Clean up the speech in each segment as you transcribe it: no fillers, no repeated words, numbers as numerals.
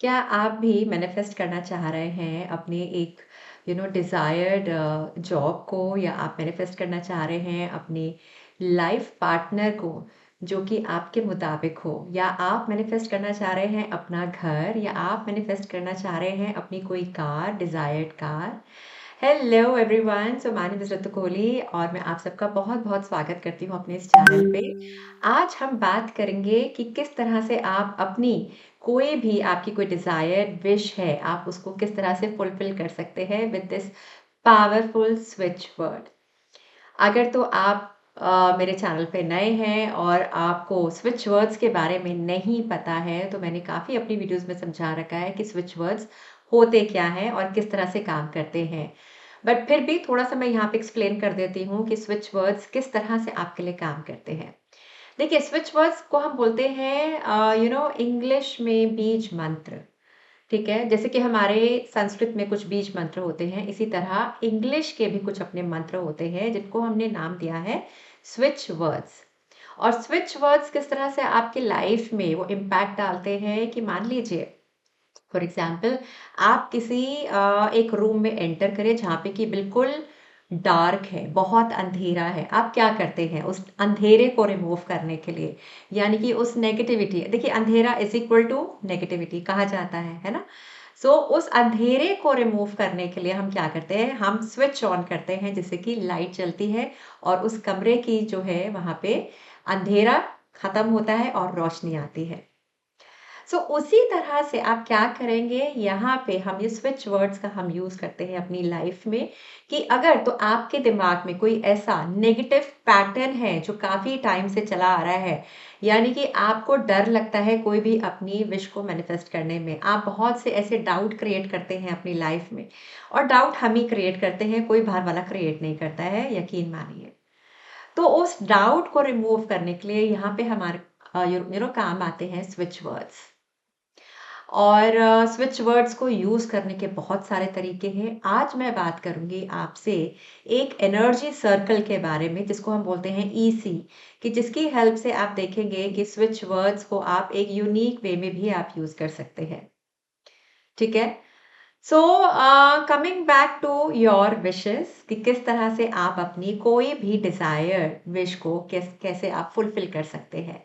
क्या आप भी मैनिफेस्ट करना चाह रहे हैं अपने एक डिज़ायर्ड जॉब को, या आप मैनिफेस्ट करना चाह रहे हैं अपने लाइफ पार्टनर को जो कि आपके मुताबिक हो, या आप मैनिफेस्ट करना चाह रहे हैं अपना घर, या आप मैनिफेस्ट करना चाह रहे हैं अपनी कोई car, desired car. Hello everyone, so my name is Ritu Kohli और मैं आप सबका बहुत-बहुत स्वागत करती हूँ अपने इस चैनल पे। आज हम बात करेंगे कि किस तरह से आप अपनी कोई भी आपकी कोई डिज़ायर्ड विश है, आप उसको किस तरह से फुलफ़िल कर सकते हैं with this powerful switch word. अगर तो आप मेरे चैनल पे नए हैं और आपको स्विच वर्ड्स के बारे में नहीं पता है, तो मैंने काफ़ी अपनी वीडियोज़ में समझा रखा है कि स्विच वर्ड्स होते क्या हैं और किस तरह से काम करते हैं। बट फिर भी थोड़ा-सा मैं यहाँ पे एक्सप्लेन कर देती हूँ कि स्विच वर्ड्स किस तरह से आपके लिए काम करते हैं। देखिए, स्विच वर्ड्स को हम बोलते हैं इंग्लिश में बीज मंत्र। ठीक है? जैसे कि हमारे संस्कृत में कुछ बीज मंत्र होते हैं, इसी तरह इंग्लिश के भी कुछ अपने मंत्र होते हैं जिनको हमने नाम दिया है स्विच वर्ड्स। और स्विच वर्ड्स किस तरह से आपकी लाइफ में वो इम्पैक्ट डालते हैं कि मान लीजिए फॉर एग्जाम्पल आप किसी एक रूम में एंटर करें जहाँ पे कि बिल्कुल डार्क है, बहुत अंधेरा है। आप क्या करते हैं उस अंधेरे को रिमूव करने के लिए? यानी कि उस नेगेटिविटी, देखिए अंधेरा इज इक्वल टू नेगेटिविटी कहा जाता है ना? सो उस अंधेरे को रिमूव करने के लिए हम क्या करते हैं? हम स्विच ऑन करते हैं जिससे कि लाइट चलती है और उस कमरे की जो है वहाँ पे अंधेरा खत्म होता है और रोशनी आती है। उसी तरह से आप क्या करेंगे, यहाँ पे हम ये स्विच वर्ड्स का हम यूज़ करते हैं अपनी लाइफ में कि अगर तो आपके दिमाग में कोई ऐसा नेगेटिव पैटर्न है जो काफ़ी टाइम से चला आ रहा है, यानी कि आपको डर लगता है कोई भी अपनी विश को मैनिफेस्ट करने में, आप बहुत से ऐसे डाउट क्रिएट करते हैं अपनी लाइफ में, और डाउट हम ही क्रिएट करते हैं, कोई बाहर वाला क्रिएट नहीं करता है, यकीन मानिए। तो उस डाउट को रिमूव करने के लिए यहाँ पे हमारे काम आते हैं स्विच वर्ड्स। और स्विच वर्ड्स को यूज़ करने के बहुत सारे तरीके हैं। आज मैं बात करूँगी आपसे एक एनर्जी सर्कल के बारे में जिसको हम बोलते हैं ईसी, कि जिसकी हेल्प से आप देखेंगे कि स्विच वर्ड्स को आप एक यूनिक वे में भी आप यूज़ कर सकते हैं। ठीक है? So coming back to your wishes, कि किस तरह से आप अपनी कोई भी डिज़ायर विश को कैसे आप फुलफ़िल कर सकते हैं।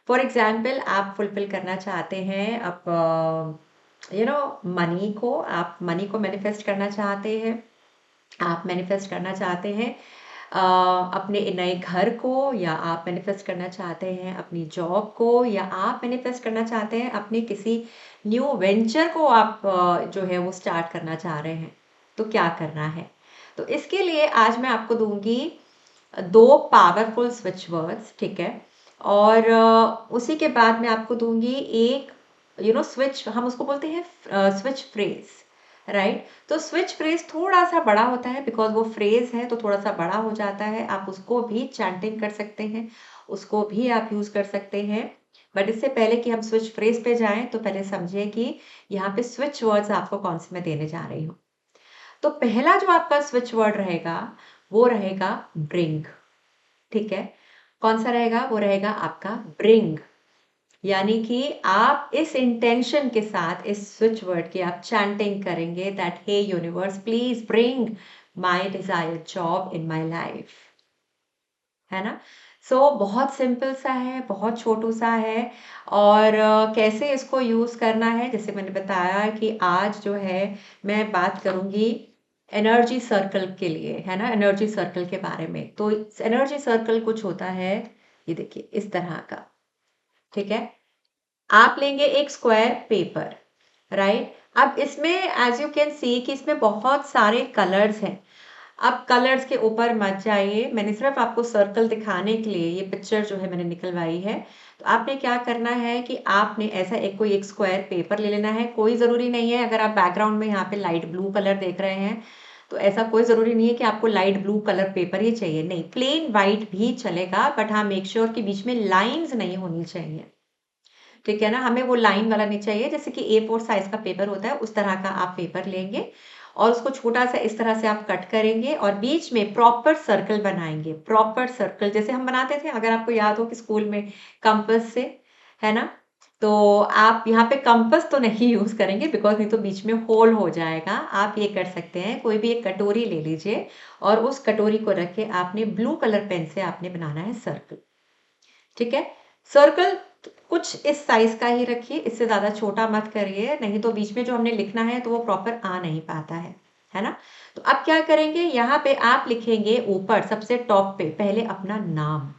फॉर एग्जाम्पल आप फुलफिल करना चाहते हैं आप मनी को, आप मनी को मैनिफेस्ट करना चाहते हैं, आप मैनिफेस्ट करना चाहते हैं अपने नए घर को, या आप मैनिफेस्ट करना चाहते हैं अपनी जॉब को, या आप मैनिफेस्ट करना चाहते हैं अपने किसी न्यू वेंचर को, आप जो है वो स्टार्ट करना चाह रहे हैं। तो क्या करना है? तो इसके लिए आज मैं आपको दूंगी दो पावरफुल स्विच वर्ड्स, ठीक है? और उसी के बाद मैं आपको दूंगी एक स्विच, हम उसको बोलते हैं स्विच फ्रेज, राइट? तो स्विच फ्रेज थोड़ा सा बड़ा होता है, बिकॉज वो फ्रेज है तो थोड़ा सा बड़ा हो जाता है। आप उसको भी चैंटिंग कर सकते हैं, उसको भी आप यूज कर सकते हैं। बट इससे पहले कि हम स्विच फ्रेज पे जाएं, तो पहले समझिए कि यहाँ पे स्विच वर्ड्स आपको कौन से मैं देने जा रही हूँ। तो पहला जो आपका स्विच वर्ड रहेगा वो रहेगा ब्रिंग। ठीक है? कौन सा रहेगा? वो रहेगा आपका ब्रिंग। यानी कि आप इस इंटेंशन के साथ इस स्विच वर्ड की आप चैंटिंग करेंगे that hey universe please bring my desired job in my life. है ना? बहुत सिंपल सा है, बहुत छोटू सा है। और कैसे इसको यूज करना है, जैसे मैंने बताया कि आज जो है मैं बात करूंगी एनर्जी सर्कल के लिए, है ना? एनर्जी सर्कल के बारे में। तो एनर्जी सर्कल कुछ होता है, ये देखिए इस तरह का। ठीक है? आप लेंगे एक स्क्वायर पेपर, राइट? अब इसमें एज यू कैन सी कि इसमें बहुत सारे कलर्स हैं। अब कलर्स के ऊपर मत जाइए, मैंने सिर्फ आपको सर्कल दिखाने के लिए ये पिक्चर जो है मैंने निकलवाई है। तो आपने क्या करना है कि आपने ऐसा कोई एक स्क्वायर पेपर ले लेना है। कोई ज़रूरी नहीं है, अगर आप बैकग्राउंड में यहाँ पे लाइट ब्लू कलर देख रहे हैं, तो ऐसा कोई ज़रूरी नहीं है कि आपको लाइट ब्लू कलर पेपर ही चाहिए, नहीं, प्लेन वाइट भी चलेगा, बट हाँ मेक श्योर कि बीच में लाइन्स नहीं होनी चाहिए। ठीक है ना? हमें वो लाइन वाला नहीं चाहिए, जैसे कि A4 साइज का पेपर होता है उस तरह का आप पेपर लेंगे और उसको छोटा सा इस तरह से आप कट करेंगे और बीच में प्रॉपर सर्कल बनाएंगे। प्रॉपर सर्कल जैसे हम बनाते थे, अगर आपको याद हो कि स्कूल में कंपास से, है ना? तो आप यहाँ पे कंपास तो नहीं यूज करेंगे बिकॉज नहीं तो बीच में होल हो जाएगा। आप ये कर सकते हैं, कोई भी एक कटोरी ले लीजिए और उस कटोरी को रख के आपने ब्लू कलर पेन से आपने बनाना है सर्कल। ठीक है, सर्कल कुछ इस साइज का ही रखिए, इससे ज्यादा छोटा मत करिए, नहीं तो बीच में जो हमने लिखना है तो वो प्रॉपर आ नहीं पाता है ना। तो अब क्या करेंगे, यहाँ पे आप लिखेंगे ऊपर सबसे टॉप पे पहले अपना नाम।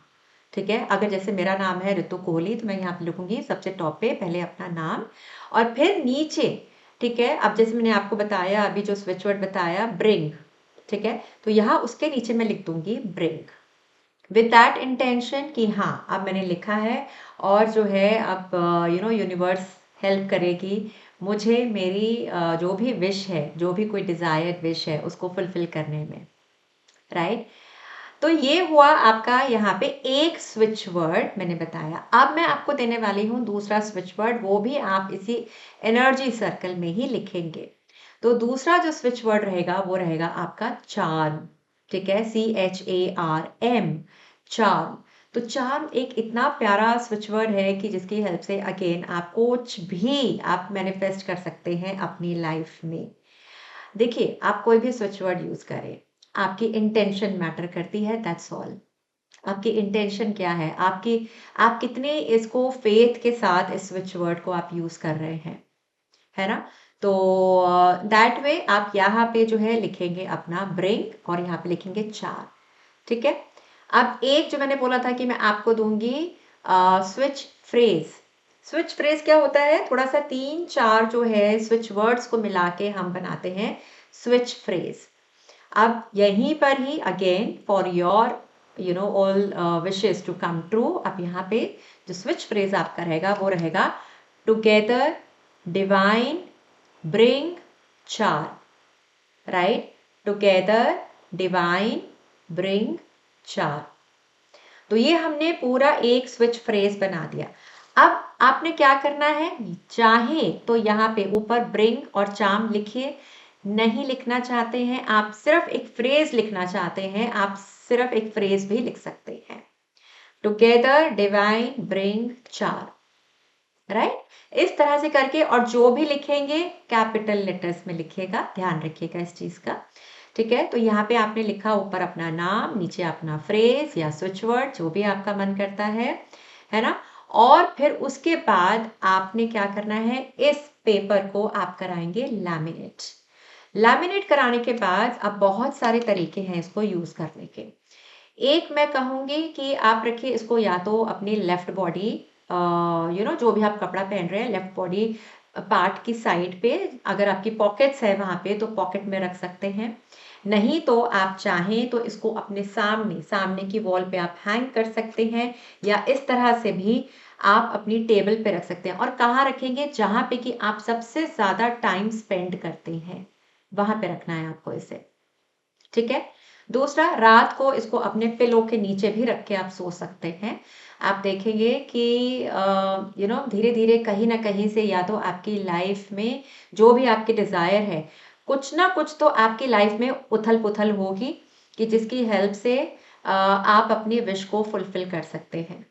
ठीक है, अगर जैसे मेरा नाम है ऋतु कोहली तो मैं यहाँ पे लिखूंगी सबसे टॉप पे पहले अपना नाम, और फिर नीचे, ठीक है, अब जैसे मैंने आपको बताया अभी जो स्विच वर्ड बताया ब्रिंग, ठीक है, तो यहाँ उसके नीचे मैं लिख दूंगी ब्रिंग विद दैट इंटेंशन कि हाँ अब मैंने लिखा है और जो है अब यूनिवर्स हेल्प करेगी मुझे मेरी जो भी विश है, जो भी कोई डिजायर्ड विश है उसको फुलफिल करने में, राइट। तो ये हुआ आपका यहाँ पे एक स्विच वर्ड मैंने बताया। अब मैं आपको देने वाली हूँ दूसरा स्विच वर्ड, वो भी आप इसी एनर्जी सर्कल में ही लिखेंगे। तो दूसरा जो स्विच वर्ड रहेगा वो रहेगा आपका चार्म। ठीक है, CHARM, चार्म। तो चार्म एक इतना प्यारा स्विच वर्ड है कि जिसकी हेल्प से अगेन आप कुछ भी आप मैनिफेस्ट कर सकते हैं अपनी लाइफ में। देखिए, आप कोई भी स्विच वर्ड यूज करें, आपकी इंटेंशन मैटर करती है, दैट्स ऑल। आपकी इंटेंशन क्या है, आपकी आप कितने इसको फेथ के साथ इस स्विच वर्ड को आप यूज कर रहे हैं, है ना। तो दैट वे आप यहाँ पे जो है लिखेंगे अपना ब्रिंग और यहाँ पे लिखेंगे चार। ठीक है, अब एक जो मैंने बोला था कि मैं आपको दूंगी स्विच फ्रेज। स्विच फ्रेज क्या होता है, थोड़ा सा 3-4 जो है स्विच वर्ड्स को मिला के हम बनाते हैं स्विच फ्रेज। अब यहीं पर ही again for your all wishes to come true, अब यहाँ पे जो स्विच फ्रेज आपका रहेगा वो रहेगा टुगेदर डिवाइन ब्रिंग चार, राइट। टुगेदर डिवाइन ब्रिंग चार। तो ये हमने पूरा एक स्विच फ्रेज बना दिया। अब आपने क्या करना है, चाहे तो यहाँ पे ऊपर ब्रिंग और चार्म लिखिए, नहीं लिखना चाहते हैं आप सिर्फ एक फ्रेज लिखना चाहते हैं, आप सिर्फ एक फ्रेज भी लिख सकते हैं, टुगेदर डिवाइन ब्रिंग चार, राइट। इस तरह से करके, और जो भी लिखेंगे कैपिटल लेटर्स में लिखिएगा, ध्यान रखिएगा इस चीज का। ठीक है, तो यहाँ पे आपने लिखा ऊपर अपना नाम, नीचे अपना फ्रेज या स्विच वर्ड जो भी आपका मन करता है ना। और फिर उसके बाद आपने क्या करना है, इस पेपर को आप कराएंगे लैमिनेट। लैमिनेट कराने के बाद अब बहुत सारे तरीके हैं इसको यूज करने के। एक मैं कहूंगी कि आप रखिए इसको या तो अपनी लेफ्ट बॉडी, जो भी आप कपड़ा पहन रहे हैं लेफ्ट बॉडी पार्ट की साइड पे, अगर आपकी पॉकेट्स है वहां पे तो पॉकेट में रख सकते हैं, नहीं तो आप चाहें तो इसको अपने सामने सामने की वॉल पे आप हैंग कर सकते हैं, या इस तरह से भी आप अपनी टेबल पे रख सकते हैं। और कहाँ रखेंगे, जहां पे कि आप सबसे ज्यादा टाइम स्पेंड करते हैं वहां पे रखना है आपको इसे। ठीक है, दूसरा, रात को इसको अपने पिलो के नीचे भी रख के आप सो सकते हैं। आप देखेंगे कि धीरे धीरे कहीं ना कहीं से या तो आपकी लाइफ में जो भी आपकी डिजायर है, कुछ ना कुछ तो आपकी लाइफ में उथल पुथल होगी कि जिसकी हेल्प से आप अपनी विश को फुलफिल कर सकते हैं।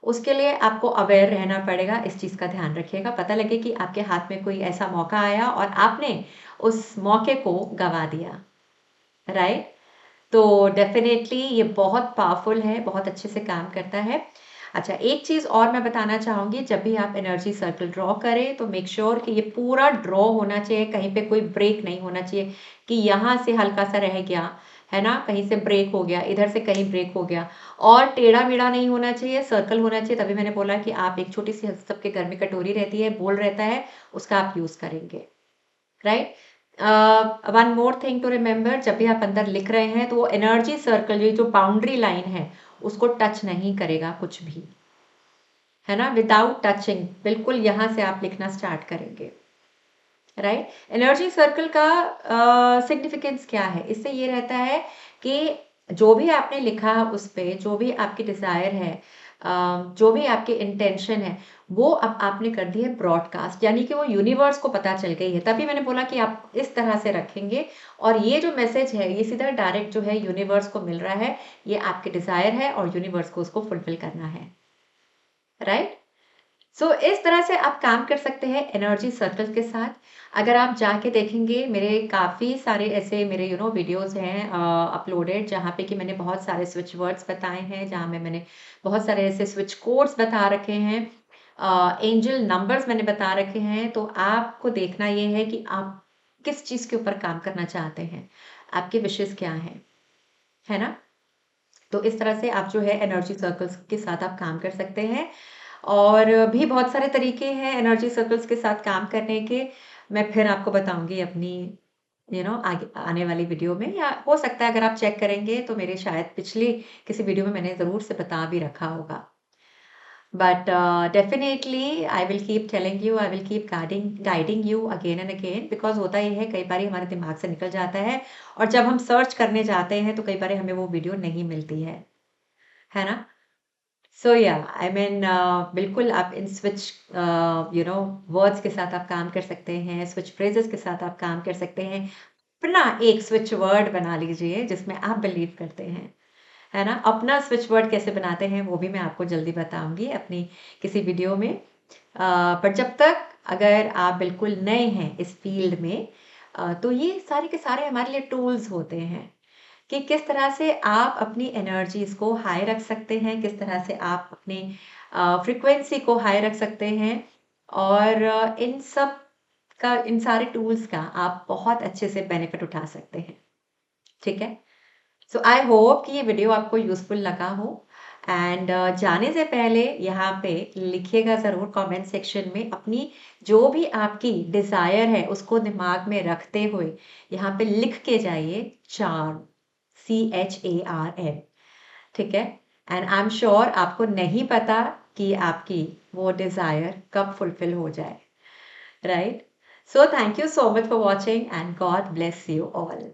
उसके लिए आपको अवेयर रहना पड़ेगा, इस चीज का ध्यान रखिएगा। पता लगे कि आपके हाथ में कोई ऐसा मौका आया और आपने उस मौके को गवा दिया, राइट। तो डेफिनेटली ये बहुत पावरफुल है, बहुत अच्छे से काम करता है। अच्छा, एक चीज और मैं बताना चाहूंगी, जब भी आप एनर्जी सर्कल ड्रॉ करें तो मेक श्योर कि ये पूरा ड्रॉ होना चाहिए, कहीं पे कोई ब्रेक नहीं होना चाहिए कि यहाँ से हल्का सा रह गया, है ना, कहीं से ब्रेक हो गया, इधर से कहीं ब्रेक हो गया, और टेढ़ा मेढ़ा नहीं होना चाहिए, सर्कल होना चाहिए। तभी मैंने बोला कि आप एक छोटी सी, सबके घर में कटोरी रहती है, बोल रहता है, उसका आप यूज करेंगे, right. One more thing to remember, जब भी आप अंदर लिख रहे हैं तो वो एनर्जी सर्कल, ये जो बाउंड्री लाइन है उसको टच नहीं करेगा कुछ भी, है ना, विदाउट टचिंग बिल्कुल यहाँ से आप लिखना स्टार्ट करेंगे, राइट। एनर्जी सर्कल का सिग्निफिकेंस क्या है, इससे ये रहता है कि जो भी आपने लिखा है उस पे, जो भी आपकी डिजायर है, जो भी आपकी इंटेंशन है, वो अब आपने कर दी है ब्रॉडकास्ट, यानी कि वो यूनिवर्स को पता चल गई है। तभी मैंने बोला कि आप इस तरह से रखेंगे और ये जो मैसेज है ये सीधा डायरेक्ट जो है यूनिवर्स को मिल रहा है, ये आपके डिजायर है और यूनिवर्स को उसको फुलफिल करना है, राइट। सो इस तरह से आप काम कर सकते हैं एनर्जी सर्कल के साथ। अगर आप जाके देखेंगे मेरे काफ़ी सारे ऐसे मेरे वीडियोज़ हैं अपलोडेड, जहाँ पे कि मैंने बहुत सारे स्विच वर्ड्स बताए हैं, जहाँ में मैंने बहुत सारे ऐसे स्विच कोड्स बता रखे हैं, एंजल नंबर्स मैंने बता रखे हैं। तो आपको देखना ये है कि आप किस चीज़ के ऊपर काम करना चाहते हैं, आपके विशेज़ क्या हैं, है ना? तो इस तरह से आप जो है एनर्जी सर्कल्स के साथ आप काम कर सकते हैं। और भी बहुत सारे तरीके हैं एनर्जी सर्कल्स के साथ काम करने के। मैं फिर आपको बताऊँगी अपनी आगे आने वाली वीडियो में, या हो सकता है अगर आप चेक करेंगे तो मेरे शायद पिछली किसी वीडियो में मैंने ज़रूर से बता भी रखा होगा। But definitely I will keep telling you, I will keep guiding you again and again, because होता ये है कई बारी हमारे दिमाग से निकल जाता है और जब हम सर्च करने जाते हैं तो कई बारी हमें वो वीडियो नहीं मिलती है ना? सो या आई मीन बिल्कुल आप इन स्विच वर्ड्स के साथ आप काम कर सकते हैं, स्विच फ्रेजेस के साथ आप काम कर सकते हैं। अपना एक स्विच वर्ड बना लीजिए जिसमें आप बिलीव करते हैं, है ना? अपना स्विच वर्ड कैसे बनाते हैं वो भी मैं आपको जल्दी बताऊँगी अपनी किसी वीडियो में। पर जब तक अगर आप बिल्कुल नए हैं इस फ़ील्ड में, तो ये सारे के सारे हमारे लिए टूल्स होते हैं कि किस तरह से आप अपनी एनर्जीज़ को हाई रख सकते हैं, किस तरह से आप अपनी फ्रीक्वेंसी को हाई रख सकते हैं, और इन सारे टूल्स का आप बहुत अच्छे से बेनिफिट उठा सकते हैं, ठीक है? सो आई होप कि ये वीडियो आपको यूज़फुल लगा हो। एंड जाने से पहले यहाँ पे लिखिएगा ज़रूर कमेंट सेक्शन में अपनी जो भी आपकी डिज़ायर है उसको दिमाग में रखते हुए यहाँ पे लिख के जाइए चार्म, CHARM, ठीक है? एंड आई एम श्योर आपको नहीं पता कि आपकी वो डिज़ायर कब फुलफिल हो जाए, right? So thank you so much for watching and God bless you all.